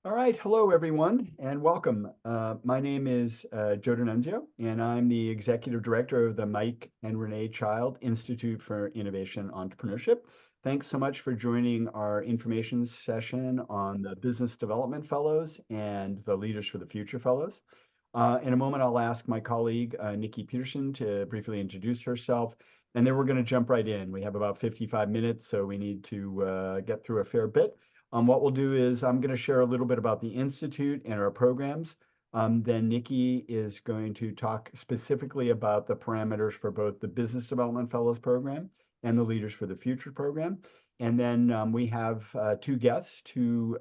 All right, hello everyone, and welcome. My name is Joe D'Annunzio, and I'm the Executive Director of the Mike and Renee Child Institute for Innovation Entrepreneurship. Thanks so much for joining our information session on the Business Development Fellows and the Leaders for the Future Fellows. In a moment, I'll ask my colleague, Nikki Peterson, to briefly introduce herself, and then we're going to jump right in. We have about 55 minutes, so we need to get through a fair bit. What we'll do is I'm going to share a little bit about the Institute and our programs. Then Nikki is going to talk specifically about the parameters for both the Business Development Fellows Program and the Leaders for the Future program. And then we have two guests, two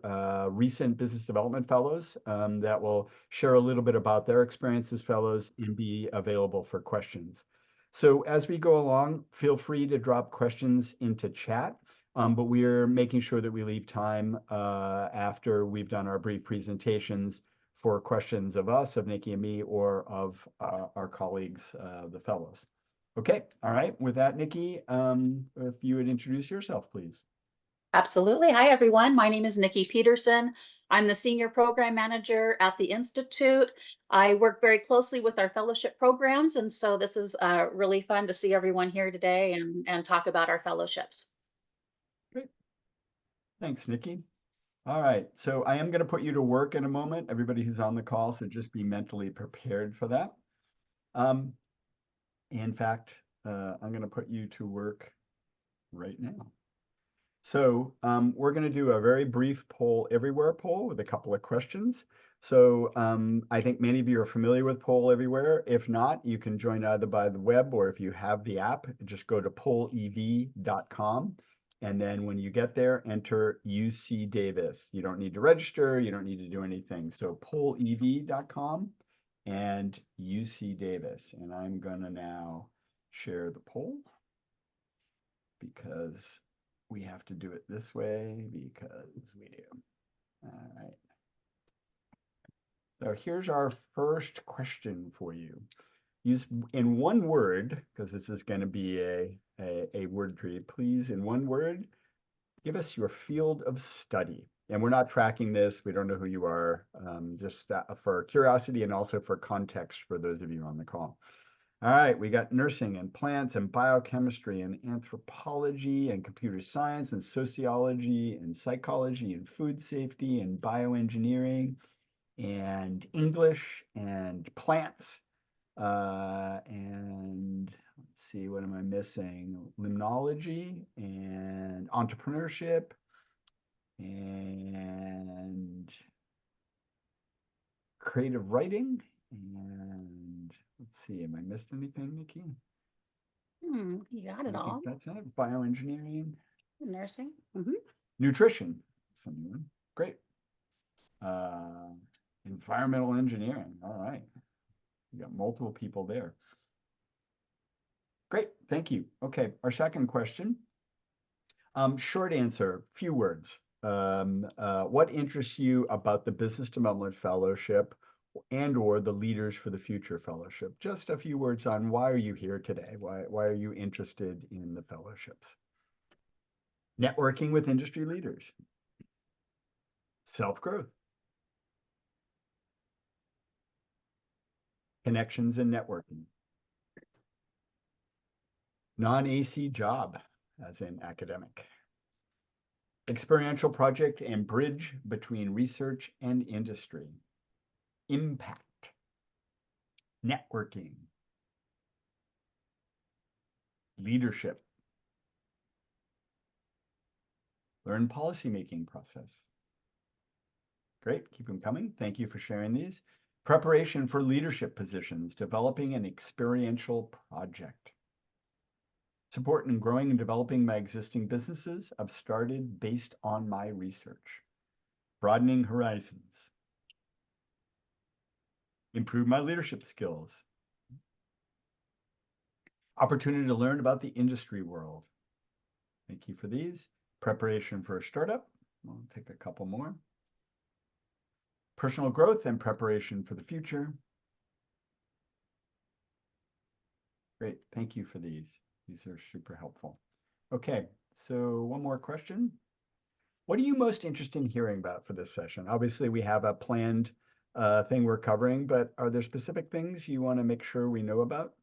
recent business development fellows that will share a little bit about their experience as fellows and be available for questions. So as we go along, feel free to drop questions into chat, but we are making sure that we leave time after we've done our brief presentations for questions of us, of Nikki and me, or of our colleagues, the fellows. Okay, all right. With that, Nikki, if you would introduce yourself, please. Absolutely. Hi, everyone. My name is Nikki Peterson. I'm the Senior Program Manager at the Institute. I work very closely with our fellowship programs, and so this is really fun to see everyone here today and talk about our fellowships. Great. Thanks, Nikki. All right, so I am going to put you to work in a moment, everybody who's on the call, so just be mentally prepared for that. Um, in fact, I'm going to put you to work right now. So we're going to do a very brief poll everywhere poll with a couple of questions. So I think many of you are familiar with Poll Everywhere. If not, you can join either by the web or if you have the app, just go to pollev.com. And then when you get there, enter UC Davis. You don't need to register. You don't need to do anything. So pollev.com and UC Davis. And I'm going to now share the poll because we have to do it this way because we do. All right. So here's our first question for you. Use in one word, because this is going to be a word tree, please, in one word, give us your field of study. And we're not tracking this. We don't know who you are, just for curiosity and also for context for those of you on the call. All right, we got nursing and plants and biochemistry and anthropology and computer science and sociology and psychology and food safety and bioengineering and English and plants. And let's see, what am I missing? Limnology and entrepreneurship and creative writing. And let's see, am I missed anything, Nikki? You got it I think all. that's it. Bioengineering, Nursing. nutrition, someone. Great. Uh, environmental engineering. All right. We got multiple people there. Great. Thank you. Okay. Our second question. Short answer, few words. What interests you about the Business Development Fellowship and or the Leaders for the Future Fellowship? Just a few words on why are you here today? Why are you interested in the fellowships? Networking with industry leaders, self-growth, connections and networking, non-AC job, as in academic, experiential project and bridge between research and industry, impact, networking, leadership, learn policymaking process. Great, keep them coming. Thank you for sharing these. Preparation for leadership positions, developing an experiential project. Support in growing and developing my existing businesses I've started based on my research. Broadening horizons. Improve my leadership skills. Opportunity to learn about the industry world. Thank you for these. Preparation for a startup. We'll take a couple more. Personal growth and preparation for the future. Great, thank you for these. These are super helpful. Okay, so one more question. What are you most interested in hearing about for this session? Obviously, we have a planned thing we're covering, but are there specific things you want to make sure we know about?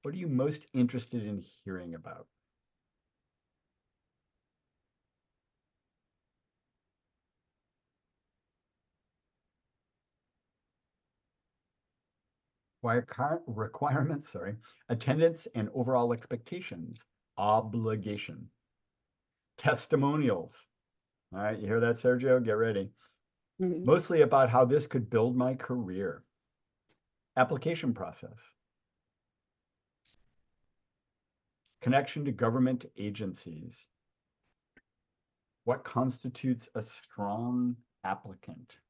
What are you most interested in hearing about? Requirements, sorry, attendance and overall expectations, obligation, testimonials. All right, you hear that, Sergio? Get ready. Mhm. Mostly about how this could build my career. Application process, connection to government agencies. What constitutes a strong applicant?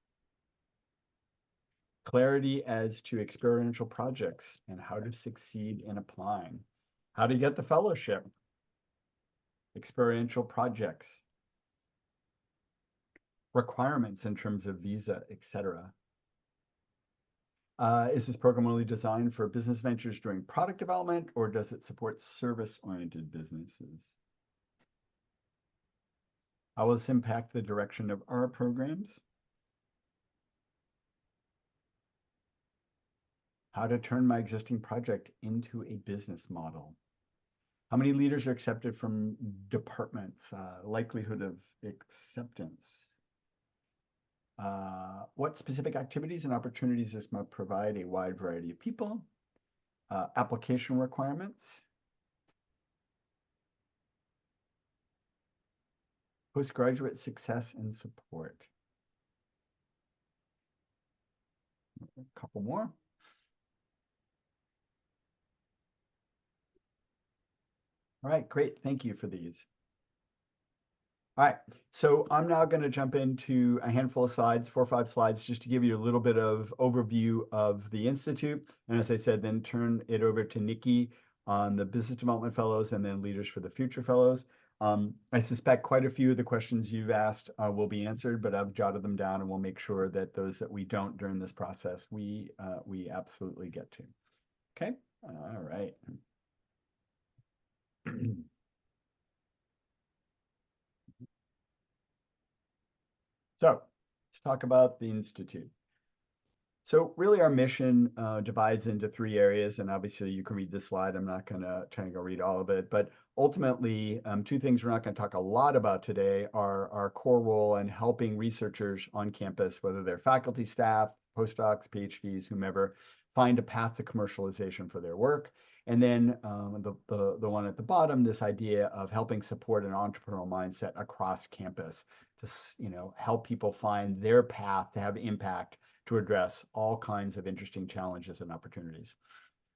Clarity as to experiential projects and how to succeed in applying. How to get the fellowship, experiential projects, requirements in terms of visa, etc. Is this program only designed for business ventures during product development, or does it support service-oriented businesses? How will this impact the direction of our programs? How to turn my existing project into a business model? How many leaders are accepted from departments? Likelihood of acceptance. What specific activities and opportunities this might provide a wide variety of people? Application requirements. Postgraduate success and support. A couple more. All right, great. Thank you for these. All right, so I'm now going to jump into a handful of slides, 4 or 5 slides, just to give you a little bit of overview of the Institute. And as I said, then turn it over to Nikki on the Business Development Fellows and then Leaders for the Future Fellows. I suspect quite a few of the questions you've asked will be answered, but I've jotted them down and we'll make sure that those that we don't during this process, we absolutely get to. Okay, all right. So let's talk about the Institute. So really our mission divides into 3 areas, and obviously you can read this slide. I'm not going to try and go read all of it, but ultimately 2 things we're not going to talk a lot about today are our core role in helping researchers on campus, whether they're faculty, staff, postdocs, PhDs, whomever, find a path to commercialization for their work. And then the one at the bottom, this idea of helping support an entrepreneurial mindset across campus to help people find their path to have impact to address all kinds of interesting challenges and opportunities.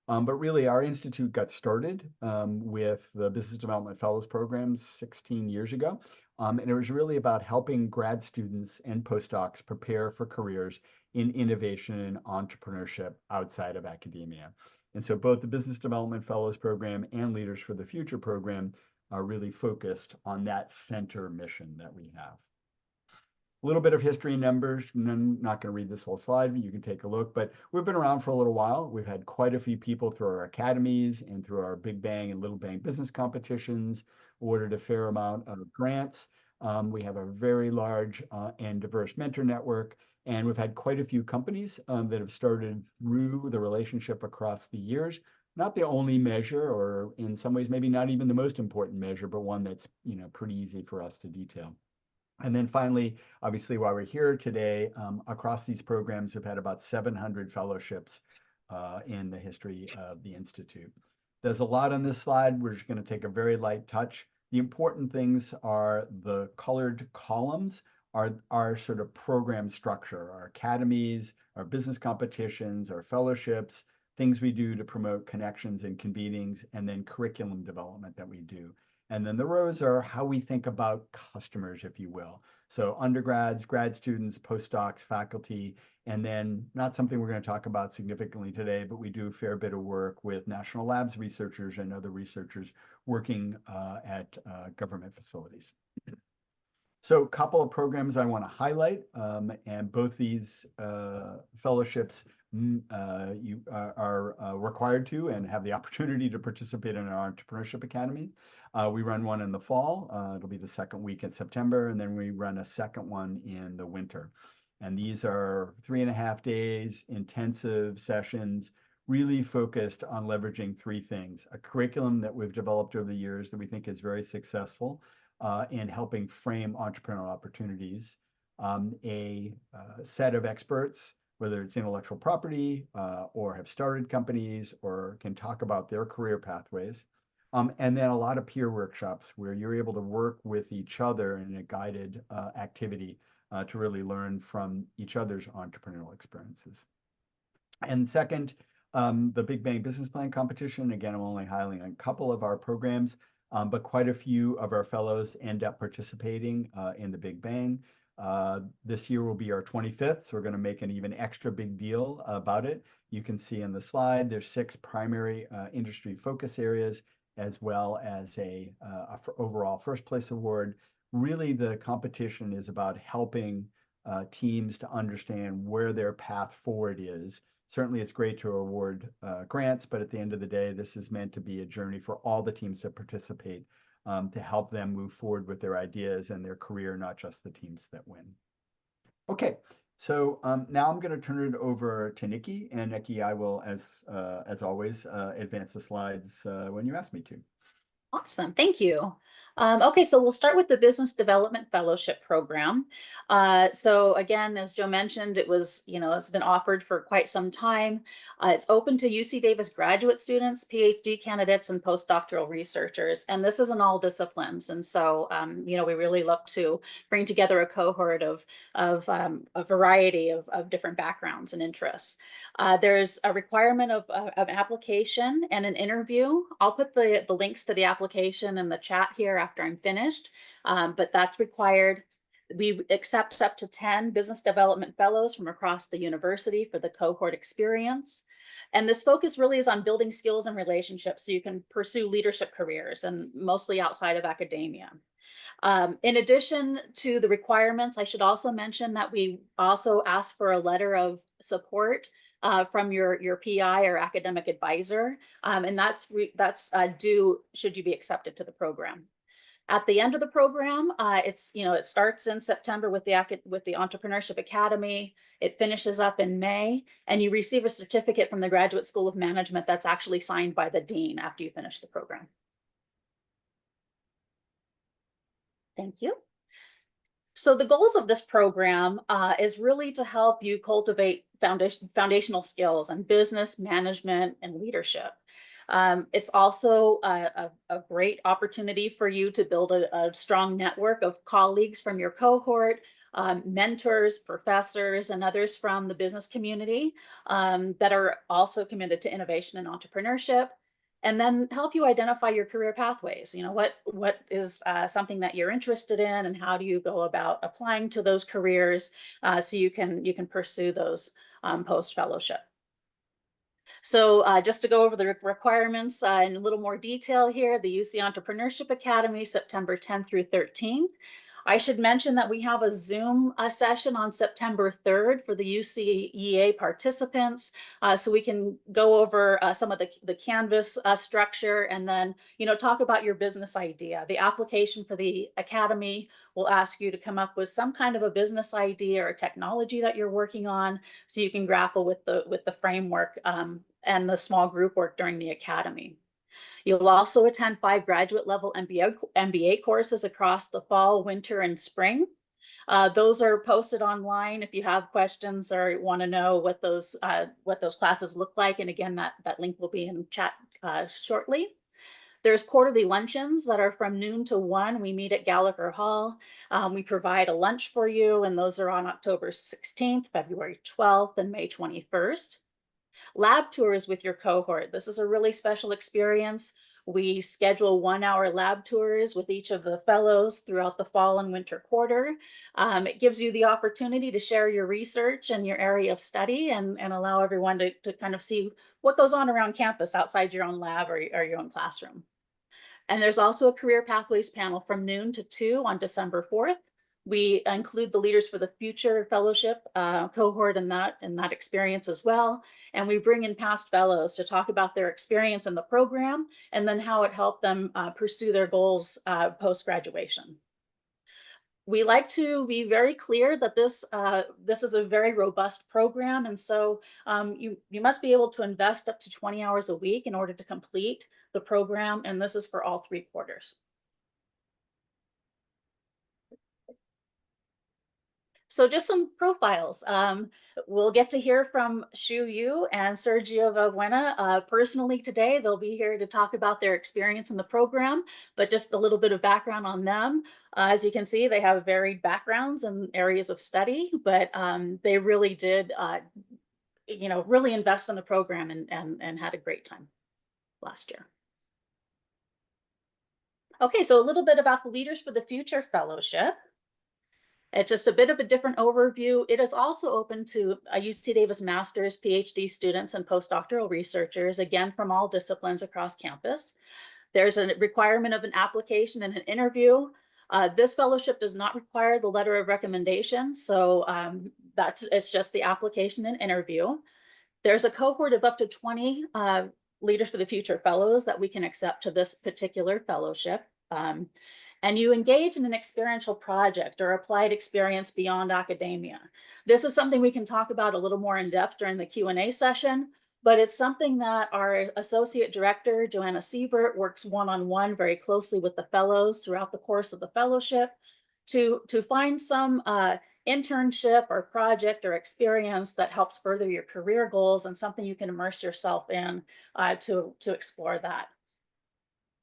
But really, our institute got started with the Business Development Fellows Program 16 years ago. And it was really about helping grad students and postdocs prepare for careers in innovation and entrepreneurship outside of academia. And so both the Business Development Fellows Program and Leaders for the Future program are really focused on that center mission that we have. A little bit of history and numbers. I'm not going to read this whole slide, but you can take a look. But we've been around for a little while. We've had quite a few people through our academies and through our Big Bang and Little Bang business competitions, awarded a fair amount of grants. We have a very large and diverse mentor network. And we've had quite a few companies that have started through the relationship across the years. Not the only measure, or in some ways, maybe not even the most important measure, but one that's pretty easy for us to detail. And then finally, obviously, while we're here today, across these programs, we've had about 700 fellowships in the history of the Institute. There's a lot on this slide. We're just going to take a very light touch. The important things are the colored columns are our sort of program structure, our academies, our business competitions, our fellowships, things we do to promote connections and convenings, and then curriculum development that we do. And then the rows are how we think about customers, if you will. So undergrads, grad students, postdocs, faculty, and then not something we're going to talk about significantly today, but we do a fair bit of work with national labs researchers and other researchers working at government facilities. So a couple of programs I want to highlight, and both these fellowships you are required to and have the opportunity to participate in our Entrepreneurship Academy. We run one in the fall. It'll be the second week in September, and then we run a second one in the winter. And these are 3.5 days, intensive sessions, really focused on leveraging three things: a curriculum that we've developed over the years that we think is very successful in helping frame entrepreneurial opportunities, a set of experts, whether it's intellectual property or have started companies or can talk about their career pathways. And then a lot of peer workshops where you're able to work with each other in a guided activity to really learn from each other's entrepreneurial experiences. And second, the Big Bang Business Plan Competition. Again, I'm only highlighting a couple of our programs, but quite a few of our fellows end up participating in the Big Bang. This year will be our 25th, so we're going to make an even extra big deal about it. You can see in the slide, there's 6 primary industry focus areas, as well as a overall first place award. Really, the competition is about helping teams to understand where their path forward is. Certainly, it's great to award grants, but at the end of the day, this is meant to be a journey for all the teams that participate to help them move forward with their ideas and their career, not just the teams that win. Okay, so now I'm going to turn it over to Nikki, and Nikki, I will, as always, advance the slides when you ask me to. Awesome, thank you. Okay, so we'll start with the Business Development Fellowship Program. So again, as Joe mentioned, it was, it's been offered for quite some time. It's open to UC Davis graduate students, PhD candidates, and postdoctoral researchers. And this is in all disciplines. And so, we really look to bring together a cohort of a variety of different backgrounds and interests. There's a requirement of an application and an interview. I'll put the links to the application in the chat here after I'm finished, but that's required. We accept up to 10 business development fellows from across the university for the cohort experience. And this focus really is on building skills and relationships so you can pursue leadership careers, and mostly outside of academia. In addition to the requirements, I should also mention that we also ask for a letter of support from your PI or academic advisor, and that's due should you be accepted to the program. At the end of the program, it starts in September with the Entrepreneurship Academy. It finishes up in May, and you receive a certificate from the Graduate School of Management that's actually signed by the dean after you finish the program. Thank you. So the goals of this program is really to help you cultivate foundational skills in business management and leadership. It's also a great opportunity for you to build a strong network of colleagues from your cohort, mentors, professors, and others from the business community that are also committed to innovation and entrepreneurship. And then help you identify your career pathways. What is something that you're interested in, and how do you go about applying to those careers so you can pursue those post-fellowship. So just to go over the requirements in a little more detail here, the UC Entrepreneurship Academy, September 10th through 13th. I should mention that we have a Zoom session on September 3rd for the UCEA participants, so we can go over some of the Canvas structure, and then talk about your business idea. The application for the Academy will ask you to come up with some kind of a business idea or a technology that you're working on, so you can grapple with the framework and the small group work during the Academy. You'll also attend 5 graduate level MBA courses across the fall, winter, and spring. Those are posted online if you have questions or want to know what those classes look like. And again, that link will be in chat shortly. There's quarterly luncheons that are from noon to 1. We meet at Gallagher Hall. We provide a lunch for you, and those are on October 16th, February 12th, and May 21st. Lab tours with your cohort. This is a really special experience. We schedule 1-hour lab tours with each of the fellows throughout the fall and winter quarter. It gives you the opportunity to share your research and your area of study, and allow everyone to kind of see what goes on around campus outside your own lab or your own classroom. And there's also a career pathways panel from noon to 2 on December 4th. We include the Leaders for the Future Fellowship cohort in that experience as well. And we bring in past fellows to talk about their experience in the program and then how it helped them pursue their goals post-graduation. We like to be very clear that this is a very robust program, and so you must be able to invest up to 20 hours a week in order to complete the program, and this is for all 3 quarters. So just some profiles. We'll get to hear from Shu Yu and Sergio Valbuena personally today. They'll be here to talk about their experience in the program, but just a little bit of background on them. As you can see, they have varied backgrounds and areas of study, but they really did, really invest in the program and had a great time last year. Okay, so a little bit about the Leaders for the Future Fellowship. It's just a bit of a different overview. It is also open to UC Davis master's, PhD students, and postdoctoral researchers, again, from all disciplines across campus. There's a requirement of an application and an interview. This fellowship does not require the letter of recommendation, so it's just the application and interview. There's a cohort of up to 20 Leaders for the Future fellows that we can accept to this particular fellowship. And you engage in an experiential project or applied experience beyond academia. This is something we can talk about a little more in depth during the Q&A session, but it's something that our Associate Director, Joanna Siebert, works one-on-one very closely with the fellows throughout the course of the fellowship to find some internship or project or experience that helps further your career goals and something you can immerse yourself in to explore that.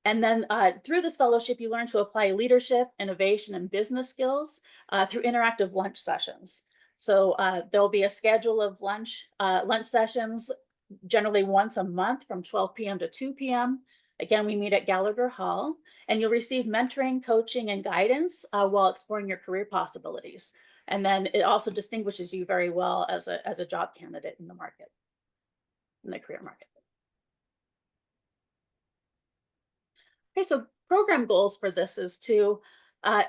And then through this fellowship, you learn to apply leadership, innovation, and business skills through interactive lunch sessions. So there'll be a schedule of lunch sessions, generally once a month from 12 p.m. to 2 p.m. Again, we meet at Gallagher Hall, and you'll receive mentoring, coaching, and guidance while exploring your career possibilities. And then it also distinguishes you very well as a job candidate in the market, in the career market. Okay, so program goals for this is to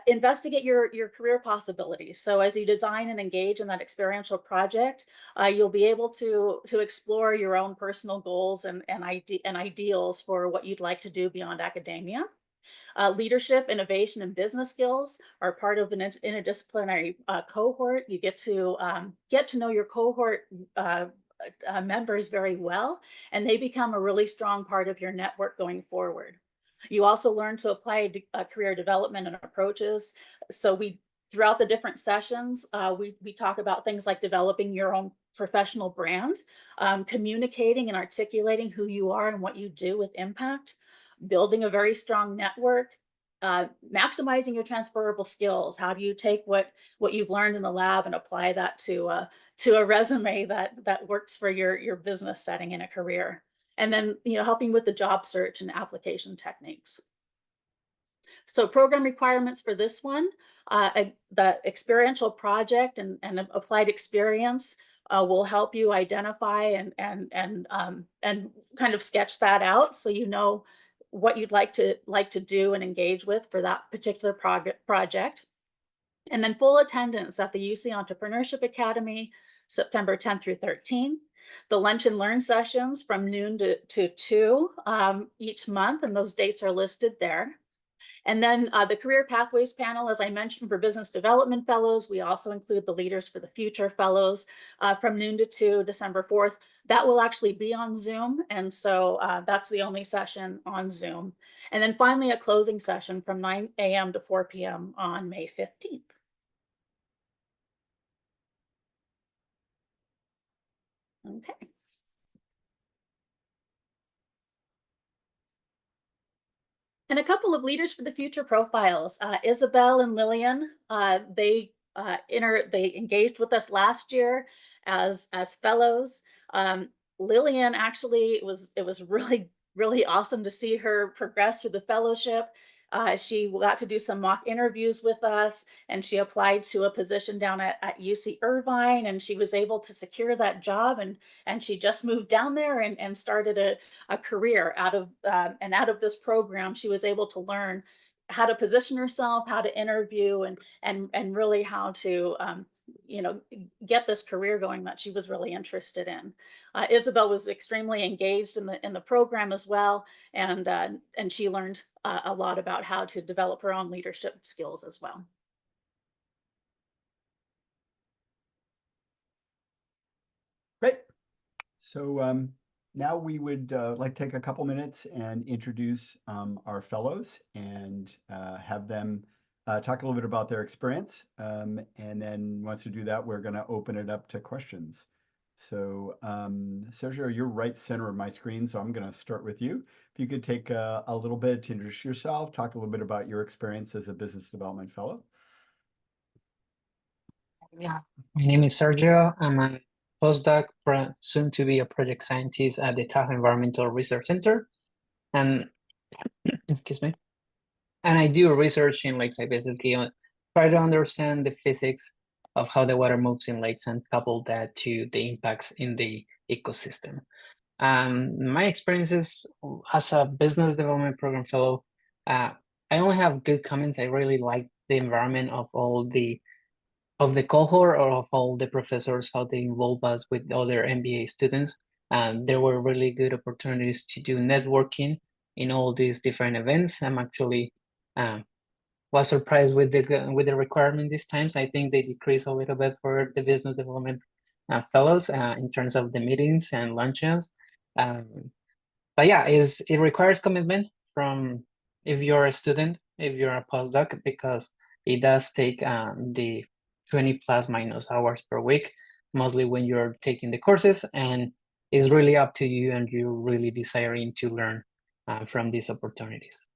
investigate your career possibilities. So as you design and engage in that experiential project, you'll be able to explore your own personal goals and ideals for what you'd like to do beyond academia. Leadership, innovation, and business skills are part of an interdisciplinary cohort. You get to know your cohort members very well, and they become a really strong part of your network going forward. You also learn to apply career development and approaches. So throughout the different sessions, we talk about things like developing your own professional brand, communicating and articulating who you are and what you do with impact, building a very strong network, maximizing your transferable skills. How do you take what you've learned in the lab and apply that to a resume that works for your business setting in a career? And then, helping with the job search and application techniques. So program requirements for this one, the experiential project and applied experience will help you identify and kind of sketch that out so you know what you'd like to do and engage with for that particular project. And then full attendance at the UC Entrepreneurship Academy, September 10th through 13th. The lunch and learn sessions from noon to 2 each month, and those dates are listed there. And then the Career Pathways panel, as I mentioned, for business development fellows. We also include the Leaders for the Future fellows from noon to 2, December 4th. That will actually be on Zoom, and so that's the only session on Zoom. And then finally, a closing session from 9 a.m. to 4 p.m. on May 15th. Okay. And a couple of Leaders for the Future profiles. Isabel and Lillian, they engaged with us last year as fellows. Lillian actually it was really awesome to see her progress through the fellowship. She got to do some mock interviews with us, and she applied to a position down at UC Irvine, and she was able to secure that job, and she just moved down there and started a career out of this program. She was able to learn how to position herself, how to interview, and really how to get this career going that she was really interested in. Isabel was extremely engaged in the program as well, and she learned a lot about how to develop her own leadership skills as well. Great. So now we would like to take a couple minutes and introduce our fellows and have them talk a little bit about their experience. And then once we do that, we're going to open it up to questions. So Sergio, you're right center of my screen, so I'm going to start with you. If you could take a little bit to introduce yourself, talk a little bit about your experience as a business development fellow. Yeah, my name is Sergio. I'm a postdoc, soon to be a project scientist at the Tahoe Environmental Research Center. And excuse me. And I do research in lakes. I basically try to understand the physics of how the water moves in lakes and couple that to the impacts in the ecosystem. My experiences as a business development program fellow, I only have good comments. I really like the environment of all the cohort or of all the professors, how they involve us with other MBA students. And there were really good opportunities to do networking in all these different events. I'm actually was surprised with the requirement these times. I think they decreased a little bit for the business development fellows in terms of the meetings and luncheons. But yeah, it requires commitment from if you're a student, if you're a postdoc, because it does take the 20 plus minus hours per week, mostly when you're taking the courses, and it's really up to you and you're really desiring to learn from these opportunities.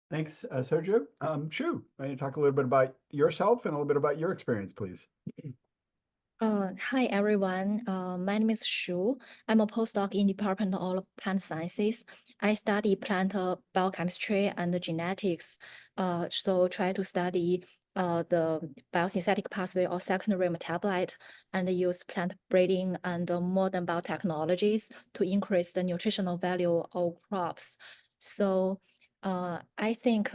Thanks, Sergio. Shu, why don't you talk a little bit about yourself and a little bit about your experience, please? Hi everyone. My name is Shu. I'm a postdoc in Department of Plant Sciences. I study plant biochemistry and genetics. So try to study the biosynthetic pathway or secondary metabolite and use plant breeding and modern biotechnologies to increase the nutritional value of crops. So I think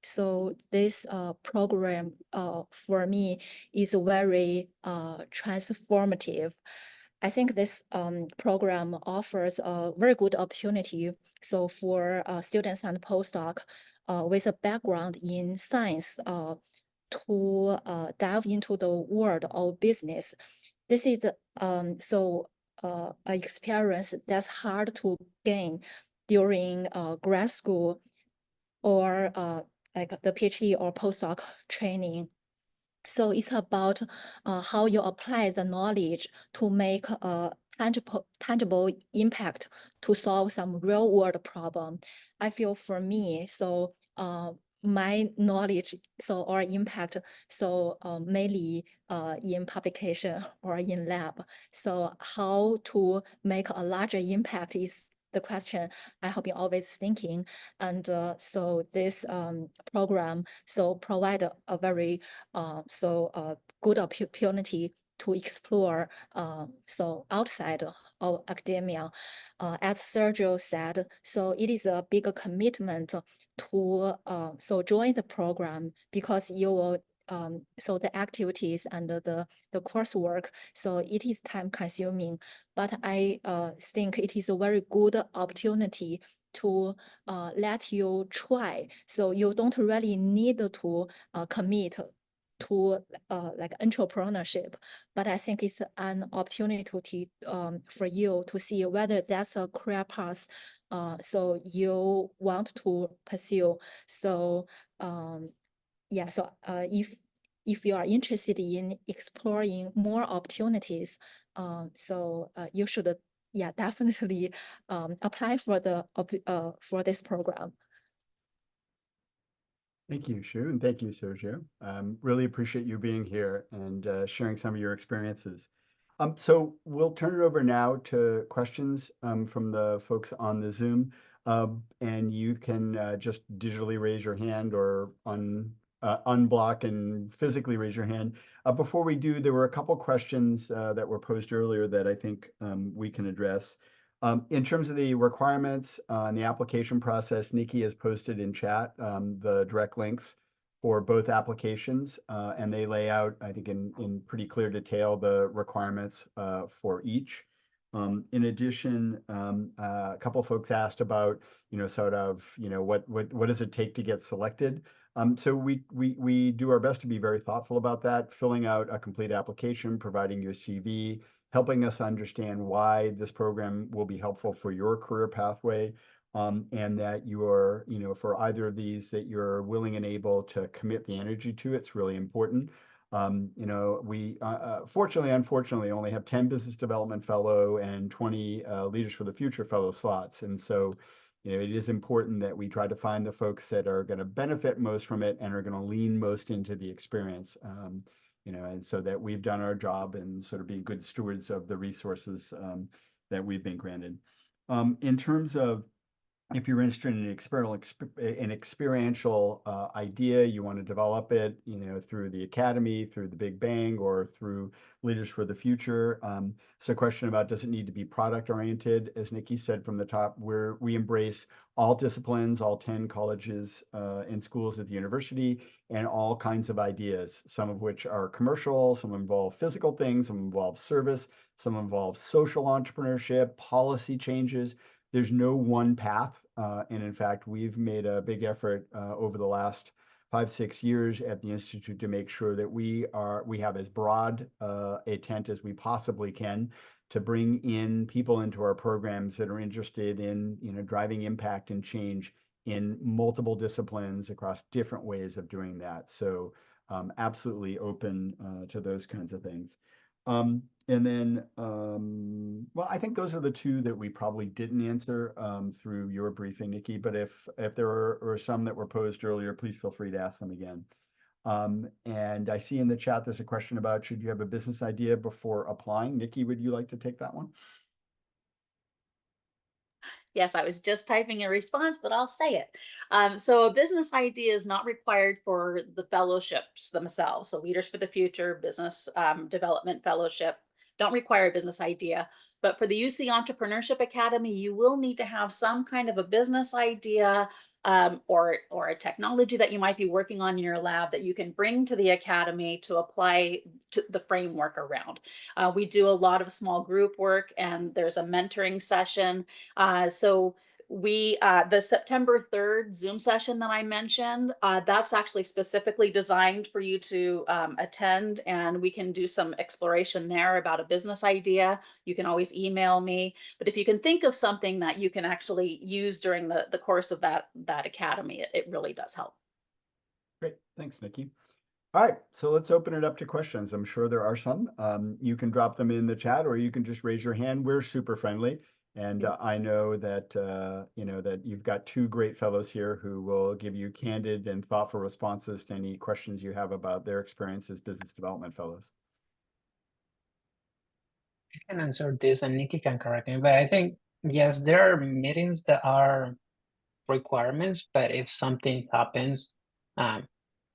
so this program for me is very transformative. I think this program offers a very good opportunity. So for students and postdoc with a background in science to dive into the world of business. This is an experience that's hard to gain during grad school or like the PhD or postdoc training. So it's about how you apply the knowledge to make a tangible impact to solve some real world problem. I feel for me, so my knowledge or impact mainly in publication or in lab. So how to make a larger impact is the question I have been always thinking. And so this program provide a very good opportunity to explore outside of academia. As Sergio said, so it is a bigger commitment to join the program because you will the activities and the coursework, so it is time consuming, but I think it is a very good opportunity to let you try. So you don't really need to commit to like entrepreneurship, but I think it's an opportunity for you to see whether that's a career path so you want to pursue. So yeah, so if you are interested in exploring more opportunities, you should definitely apply for this program. Thank you, Shu, and thank you, Sergio. Really appreciate you being here and sharing some of your experiences. So we'll turn it over now to questions from the folks on the Zoom, and you can just digitally raise your hand or unblock and physically raise your hand. Before we do, there were a couple questions that were posed earlier that I think we can address. In terms of the requirements and the application process, Nikki has posted in chat the direct links for both applications, and they lay out, I think, in pretty clear detail the requirements for each. In addition, a couple folks asked about, sort of, what does it take to get selected? So we do our best to be very thoughtful about that, filling out a complete application, providing your CV, helping us understand why this program will be helpful for your career pathway, and that you're, for either of these, that you're willing and able to commit the energy to. It's really important. We fortunately, unfortunately, only have 10 business development fellow and 20 leaders for the future fellow slots. And so, it is important that we try to find the folks that are going to benefit most from it and are going to lean most into the experience. And so that we've done our job and sort of being good stewards of the resources that we've been granted. In terms of, if you're interested in an experiential idea, you want to develop it, through the academy, through the Big Bang, or through Leaders for the Future. So a question about, does it need to be product oriented? As Nikki said from the top, we embrace all disciplines, all 10 colleges and schools at the university, and all kinds of ideas, some of which are commercial, some involve physical things, some involve service, some involve social entrepreneurship, policy changes. There's no one path. And in fact, we've made a big effort over the last 5-6 years at the Institute to make sure that we have as broad a tent as we possibly can to bring in people into our programs that are interested in, driving impact and change in multiple disciplines across different ways of doing that. So absolutely open to those kinds of things. And then, well, I think those are the two that we probably didn't answer through your briefing, Nikki, but if there were some that were posed earlier, please feel free to ask them again. And I see in the chat, there's a question about, should you have a business idea before applying? Nikki, would you like to take that one? Yes, I was just typing a response, but I'll say it. So a business idea is not required for the fellowships themselves. So Leaders for the Future, Business Development Fellowship don't require a business idea. But for the UC Entrepreneurship Academy, you will need to have some kind of a business idea or a technology that you might be working on in your lab that you can bring to the academy to apply to the framework around. We do a lot of small group work, and there's a mentoring session. So the September 3rd Zoom session that I mentioned, that's actually specifically designed for you to attend, and we can do some exploration there about a business idea. You can always email me, but if you can think of something that you can actually use during the course of that academy, it really does help. Great, thanks, Nikki. All right, so let's open it up to questions. I'm sure there are some. You can drop them in the chat, or you can just raise your hand. We're super friendly. And I know that, that you've got two great fellows here who will give you candid and thoughtful responses to any questions you have about their experience as business development fellows. I can answer this and Nikki can correct me, but I think, yes, there are meetings that are requirements, but if something happens,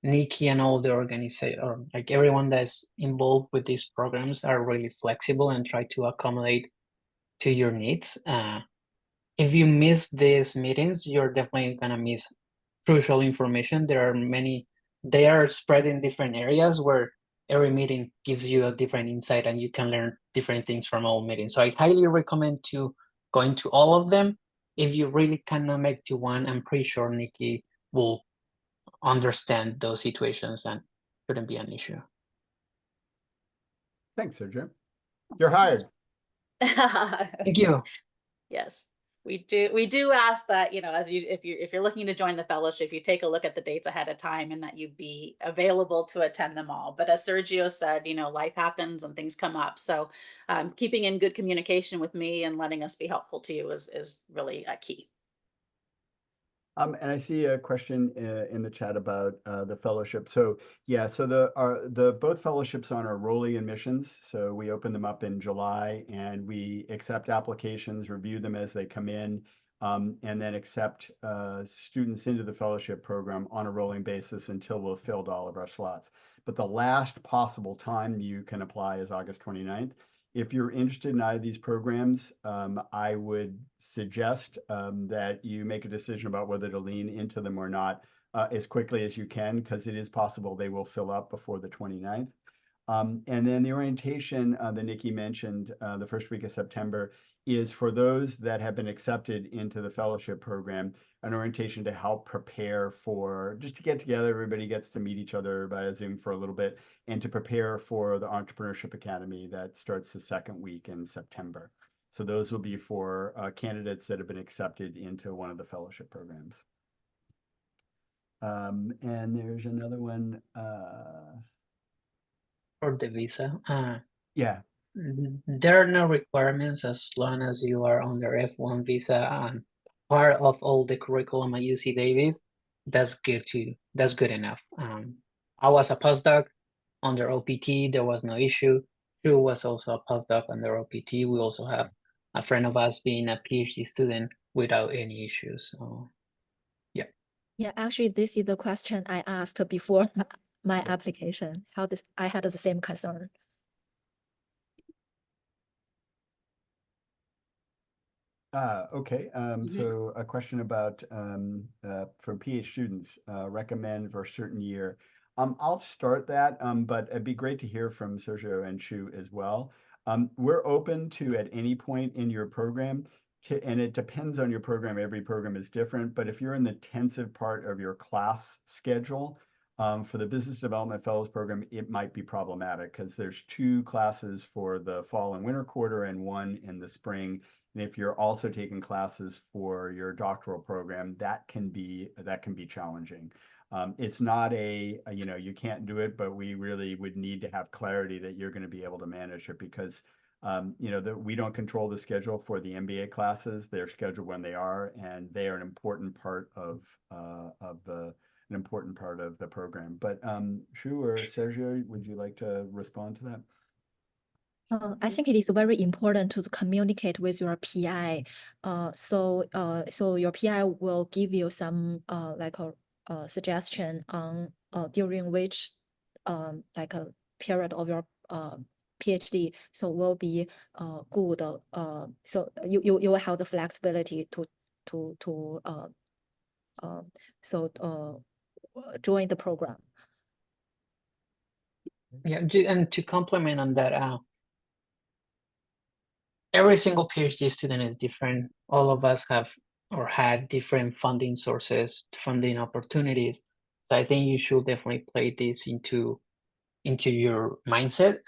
Nikki and all the organization, or like everyone that's involved with these programs, are really flexible and try to accommodate to your needs. If you miss these meetings, you're definitely gonna miss crucial information. There are many, they are spread in different areas where every meeting gives you a different insight and you can learn different things from all meetings. So I highly recommend to going to all of them. If you really cannot make to one, I'm pretty sure Nikki will understand those situations and shouldn't be an issue. Thanks, Sergio. You're hired. Thank you. Yes, we do ask that, if you're looking to join the fellowship, you take a look at the dates ahead of time and that you be available to attend them all. But as Sergio said, life happens and things come up. So keeping in good communication with me and letting us be helpful to you is really a key. And I see a question in the chat about the fellowship. So yeah, so the both fellowships on our rolling admissions. So we open them up in July and we accept applications, review them as they come in. and then accept students into the fellowship program on a rolling basis until we've filled all of our slots. But the last possible time you can apply is August 29th. If you're interested in either of these programs, I would suggest that you make a decision about whether to lean into them or not as quickly as you can, because it is possible they will fill up before the 29th. And then the orientation that Nikki mentioned the first week of September is for those that have been accepted into the fellowship program, an orientation to help prepare for, just to get together, everybody gets to meet each other via Zoom for a little bit, and to prepare for the Entrepreneurship Academy that starts the second week in September. So those will be for candidates that have been accepted into one of the fellowship programs. And there's another one. For the visa, Yeah. there are no requirements as long as you are on their F1 visa and part of all the curriculum at UC Davis. That's good enough. I was a postdoc under OPT. There was no issue. Shu was also a postdoc under OPT. We also have a friend of us being a PhD student without any issues. So, yeah. Yeah, actually, this is the question I asked before my application. I had the same concern. Okay. So a question about for PhD students recommend for a certain year. I'll start that, but it'd be great to hear from Sergio and Shu as well. We're open to at any point in your program, and it depends on your program. Every program is different, but if you're in the intensive part of your class schedule, for the Business Development Fellows program, it might be problematic because there's 2 classes for the fall and winter quarter and 1 in the spring. And if you're also taking classes for your doctoral program, that can be challenging. It's not you can't do it, but we really would need to have clarity that you're going to be able to manage it because we don't control the schedule for the MBA classes. They're scheduled when they are, and they are an important part of the program. But Shu or Sergio, would you like to respond to that? I think it is very important to communicate with your PI. So your PI will give you some like a suggestion on during which like a period of your PhD so will be good. So you will have the flexibility to join the program. Yeah, and to complement on that, every single PhD student is different. All of us have or had different funding sources, funding opportunities. So I think you should definitely play this into your mindset,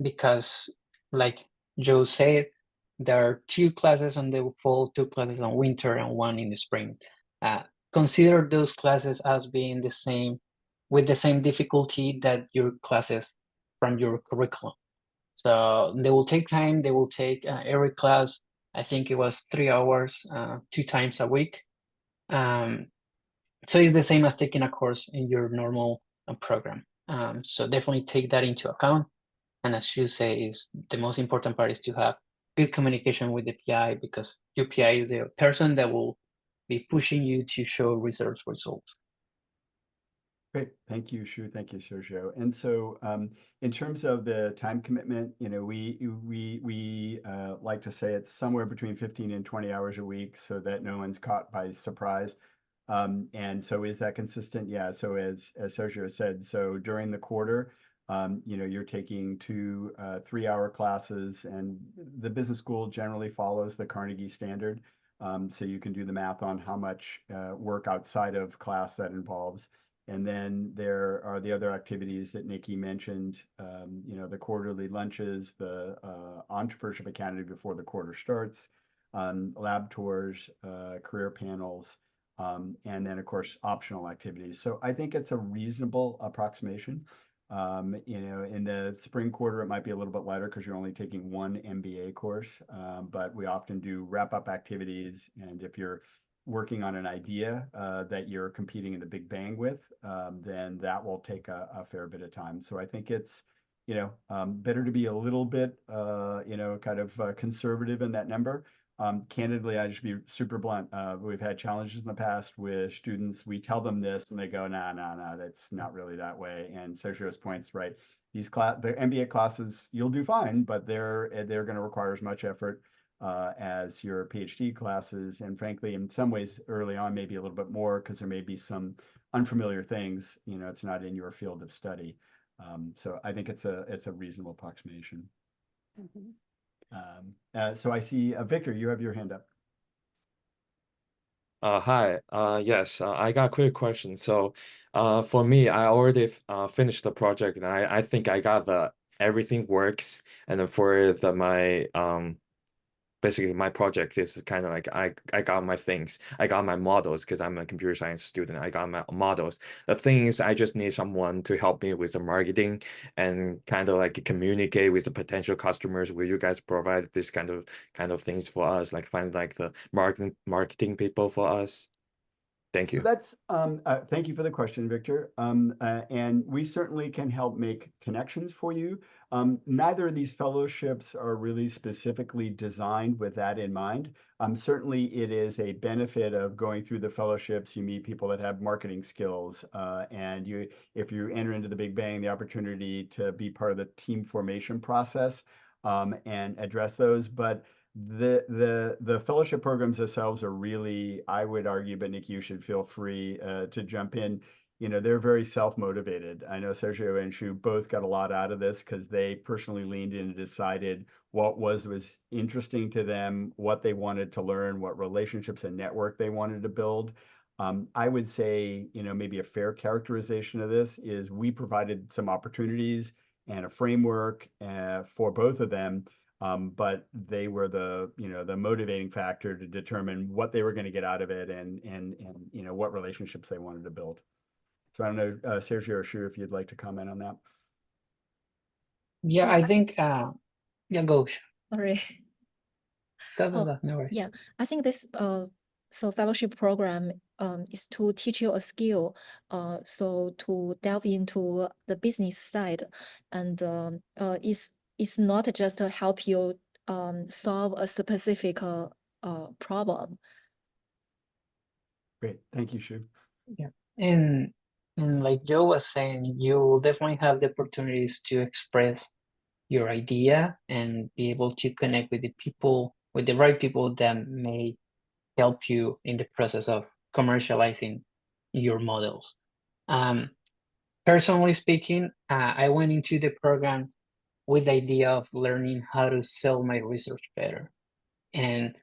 because like Joe said, there are 2 classes on the fall, 2 classes on winter, and 1 in the spring. Consider those classes as being with the same difficulty that your classes from your curriculum. So they will take time. They will take every class. I think it was 3 hours, 2 times a week. So it's the same as taking a course in your normal program. So definitely take that into account. And as you say, is the most important part is to have good communication with the PI, because your PI is the person that will be pushing you to show research results. Great. Thank you, Shu. Thank you, Sergio. And so in terms of the time commitment, we like to say it's somewhere between 15 and 20 hours a week so that no one's caught by surprise. And so is that consistent? Yeah. So as Sergio said, so during the quarter, you're taking 2 3-hour classes, and the business school generally follows the Carnegie Standard. So you can do the math on how much work outside of class that involves. And then there are the other activities that Nikki mentioned, the quarterly lunches, the Entrepreneurship Academy before the quarter starts, lab tours, career panels, and then, of course, optional activities. So I think it's a reasonable approximation. In the spring quarter, it might be a little bit lighter because you're only taking 1 MBA course, but we often do wrap-up activities. And if you're working on an idea that you're competing in the Big Bang with, then that will take a fair bit of time. So I think it's, better to be a little bit, kind of conservative in that number. Candidly, I just be super blunt. We've had challenges in the past with students. We tell them this and they go, nah, that's not really that way. And Sergio's point's right. The MBA classes, you'll do fine, but they're going to require as much effort as your PhD classes. And frankly, in some ways, early on, maybe a little bit more because there may be some unfamiliar things. It's not in your field of study. So I think it's a reasonable approximation. So I see Victor, you have your hand up. Hi. Yes, I got a quick question. So, for me, I already finished the project, and I think I got everything works. And then for my basically my project is kind of like I got my things, I got my models because I'm a computer science student. I got my models. The thing is, I just need someone to help me with the marketing and kind of like communicate with the potential customers. Will you guys provide this kind of things for us, like find like the marketing people for us? Thank So you. that's thank you for the question, Victor. And we certainly can help make connections for you. Neither of these fellowships are really specifically designed with that in mind. Certainly, it is a benefit of going through the fellowships. You meet people that have marketing skills, and if you enter into the Big Bang, the opportunity to be part of the team formation process and address those. But the fellowship programs themselves are really, I would argue, but Nikki, you should feel free to jump in. They're very self-motivated. I know Sergio and Shu both got a lot out of this because they personally leaned in and decided what was interesting to them, what they wanted to learn, what relationships and network they wanted to build. I would say, maybe a fair characterization of this is we provided some opportunities and a framework for both of them. But they were the motivating factor to determine what they were going to get out of it and what relationships they wanted to build. So I don't know, Sergio or Shu, if you'd like to comment on that. Yeah, So I think yeah, go. Sorry. Go. No worries. Yeah, I think this so fellowship program is to teach you a skill, so to delve into the business side, and it's not just to help you solve a specific problem. Great, thank you, Shu. Yeah, and like Joe was saying, you will definitely have the opportunities to express your idea and be able to connect with the right people that may help you in the process of commercializing your models. Personally speaking, I went into the program with the idea of learning how to sell my research better. And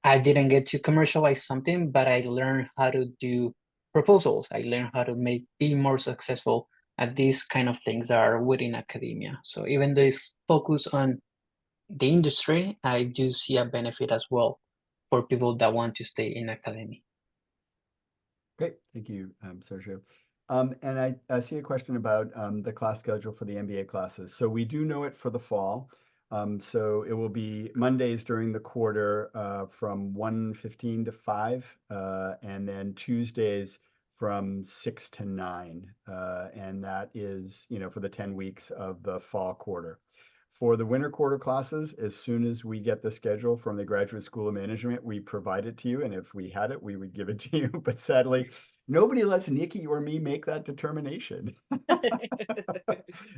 I didn't get to commercialize something, but I learned how to do proposals. I learned how to be more successful at these kind of things that are within academia. So even though it's focused on the industry, I do see a benefit as well for people that want to stay in academia. Great, thank you, Sergio. And I see a question about the class schedule for the MBA classes. So we do know it for the fall. So it will be Mondays during the quarter from 1:15 to 5, and then Tuesdays from 6 to 9. And that is, for the 10 weeks of the fall quarter. For the winter quarter classes, as soon as we get the schedule from the Graduate School of Management, we provide it to you. And if we had it, we would give it to you. But sadly, nobody lets Nikki or me make that determination.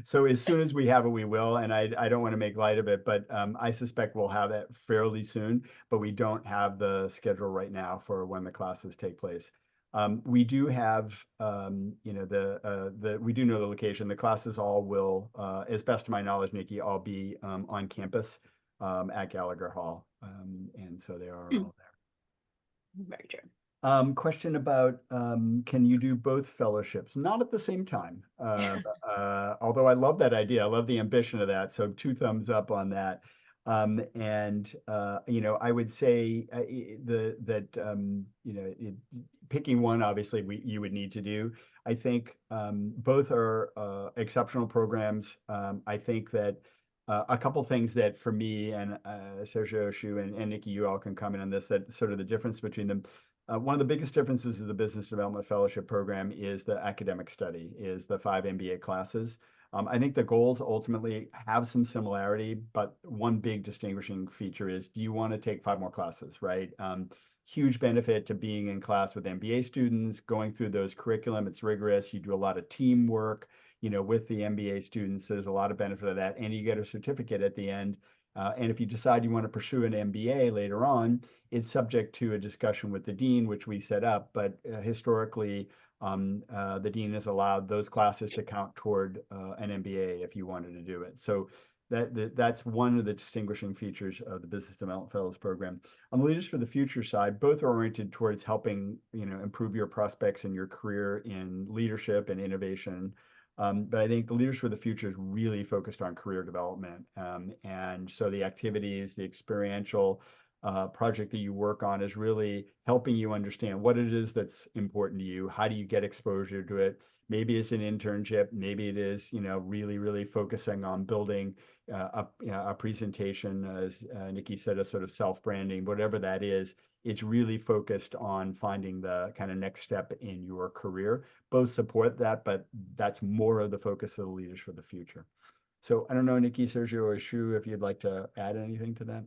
So as soon as we have it, we will. And I don't want to make light of it, but I suspect we'll have it fairly soon. But we don't have the schedule right now for when the classes take place. We do have, we do know the location. The classes all will, as best of my knowledge, Nikki, all be on campus at Gallagher Hall. And so they are all there. Very true. Question about can you do both fellowships? Not at the same time. Although I love that idea. I love the ambition of that. So 2 thumbs up on that. I would say picking one, obviously, you would need to do. I think both are exceptional programs. I think that a couple things that for me and Sergio, Shu, and Nikki, you all can comment on this, that sort of the difference between them. One of the biggest differences of the Business Development Fellowship Program is the academic study, is the 5 MBA classes. I think the goals ultimately have some similarity, but one big distinguishing feature is, do you want to take 5 more classes, right? Huge benefit to being in class with MBA students, going through those curriculum. It's rigorous. You do a lot of teamwork, with the MBA students. There's a lot of benefit of that, and you get a certificate at the end. And if you decide you want to pursue an MBA later on, it's subject to a discussion with the dean, which we set up. But historically, the dean has allowed those classes to count toward an MBA if you wanted to do it. So that's one of the distinguishing features of the Business Development Fellows program. On the Leaders for the Future side, both are oriented towards helping improve your prospects in your career in leadership and innovation. But I think the Leaders for the Future is really focused on career development. And so the activities, the experiential project that you work on is really helping you understand what it is that's important to you. How do you get exposure to it? Maybe it's an internship. Maybe it is, really, really focusing on building a presentation, as Nikki said, a sort of self-branding, whatever that is. It's really focused on finding the kind of next step in your career. Both support that, but that's more of the focus of the Leaders for the Future. So I don't know, Nikki, Sergio, or Shu, if you'd like to add anything to that.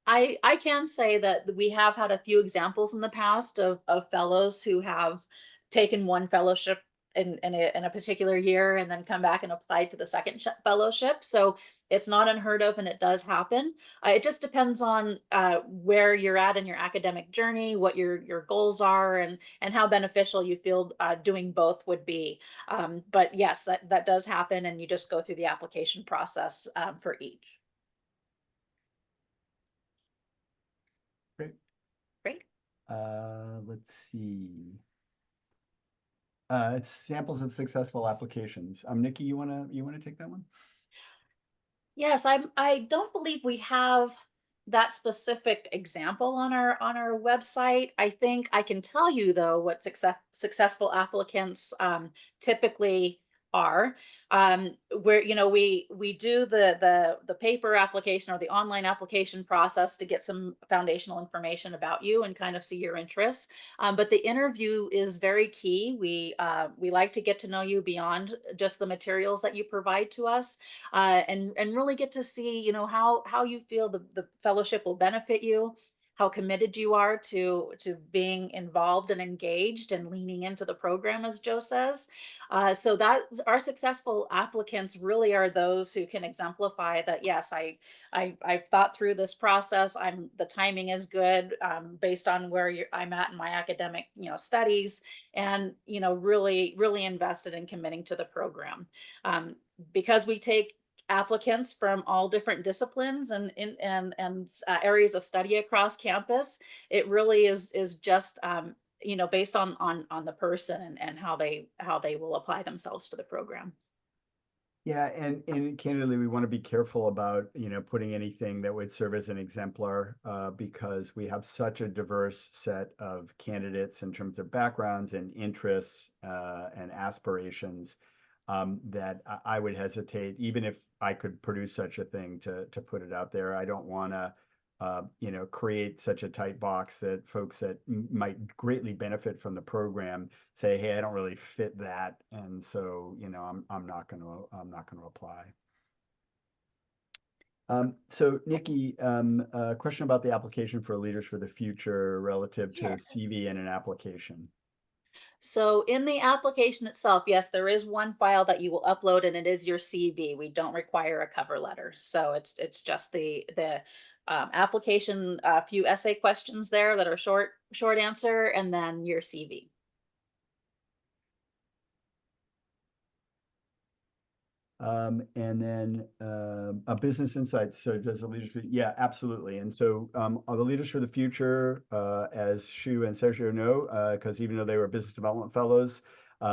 I can say that we have had a few examples in the past of fellows who have taken one fellowship in a particular year and then come back and applied to the second fellowship. So it's not unheard of, and it does happen. It just depends on where you're at in your academic journey, what your goals are, and how beneficial you feel doing both would be. But yes, that does happen, and you just go through the application process for each. Great. Great. Let's see. It's samples of successful applications. Nikki, you wanna take that one? Yes, I don't believe we have that specific example on our website. I think I can tell you though what successful applicants typically are, where we do the paper application or the online application process to get some foundational information about you and kind of see your interests. But the interview is very key. We like to get to know you beyond just the materials that you provide to us, and really get to see how you feel the fellowship will benefit you, how committed you are to being involved and engaged and leaning into the program, as Joe says. So that our successful applicants really are those who can exemplify that. Yes, I've thought through this process. The timing is good, based on where I'm at in my academic studies, and really invested in committing to the program. Because we take applicants from all different disciplines and areas of study across campus, it really is just based on the person and how they will apply themselves to the program. Yeah, and candidly, we want to be careful about putting anything that would serve as an exemplar, because we have such a diverse set of candidates in terms of backgrounds and interests and aspirations, that I would hesitate, even if I could produce such a thing, to put it out there. I don't want to create such a tight box that folks that might greatly benefit from the program say, hey, I don't really fit that, and so I'm not going to apply. So Nikki, a question about the application for Leaders for the Future relative to Yes. CV and an application. So in the application itself, yes, there is one file that you will upload, and it is your CV. We don't require a cover letter. So it's just the application, a few essay questions there that are short answer, and then your CV. And then a business insight. So does the Leaders for, yeah, absolutely. And so are the Leaders for the Future, as Shu and Sergio know, because even though they were business development fellows,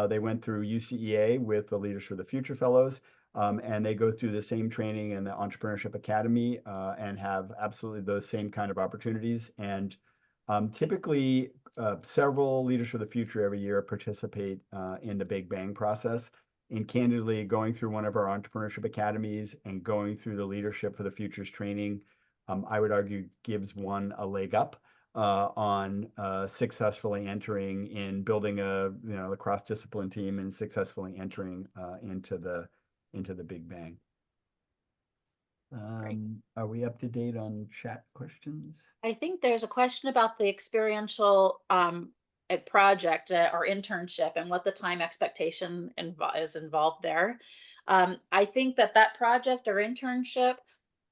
they went through UCEA with the Leaders for the Future fellows, and they go through the same training in the Entrepreneurship Academy, and have absolutely those same kind of opportunities. And typically, several Leaders for the Future every year participate in the Big Bang process. And candidly, going through one of our entrepreneurship academies and going through the Leadership for the Futures training, I would argue gives one a leg up, on successfully entering in building a the cross-discipline team and successfully entering into the Big Bang. Are we up to date on chat questions? I think there's a question about the experiential project or internship and what the time expectation is involved there. I think that project or internship,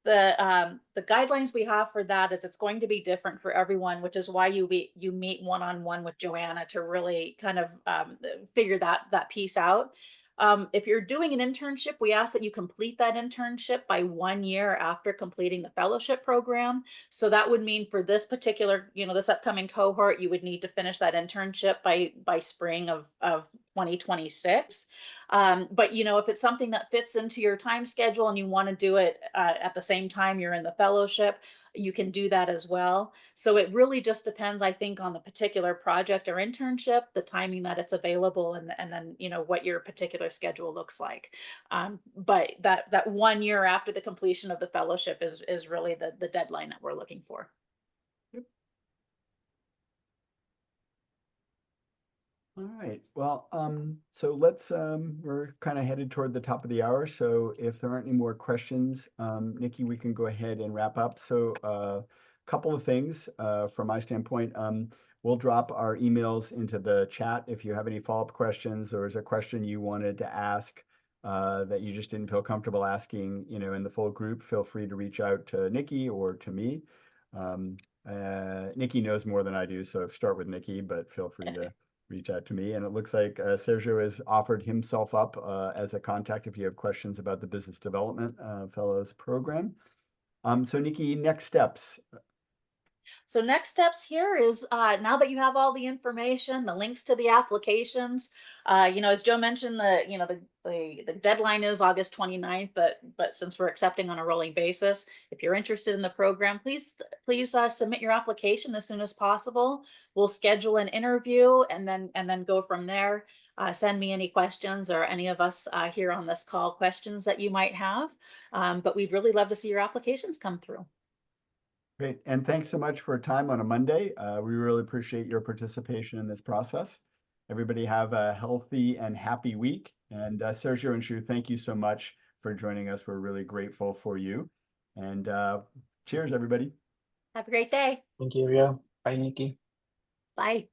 the guidelines we have for that is it's going to be different for everyone, which is why you meet one-on-one with Joanna to really kind of figure that piece out. If you're doing an internship, we ask that you complete that internship by 1 year after completing the fellowship program. So that would mean for this particular, this upcoming cohort, you would need to finish that internship by spring of 2026. But if it's something that fits into your time schedule and you want to do it at the same time you're in the fellowship, you can do that as well. So it really just depends, I think, on the particular project or internship, the timing that it's available, and then what your particular schedule looks like. But that 1 year after the completion of the fellowship is really the deadline that we're looking for. All right. Well, so let's we're kind of headed toward the top of the hour. So if there aren't any more questions, Nikki, we can go ahead and wrap up. So a couple of things from my standpoint. We'll drop our emails into the chat if you have any follow-up questions, or is a question you wanted to ask that you just didn't feel comfortable asking, in the full group. Feel free to reach out to Nikki or to me. Nikki knows more than I do, so start with Nikki, but feel free to reach out to me. And it looks like Sergio has offered himself up as a contact if you have questions about the Business Development Fellows Program. So Nikki, next steps. So next steps here is now that you have all the information, the links to the applications, as Joe mentioned, the deadline is August 29th, but since we're accepting on a rolling basis, if you're interested in the program, please submit your application as soon as possible. We'll schedule an interview and then go from there. Send me any questions, or any of us here on this call questions that you might have. But we'd really love to see your applications come through. Great. And thanks so much for time on a Monday. We really appreciate your participation in this process. Everybody have a healthy and happy week. And Sergio and Shu, thank you so much for joining us. We're really grateful for you. And cheers, everybody. Have a great day. Thank you, Rio. Bye, Nikki. Bye.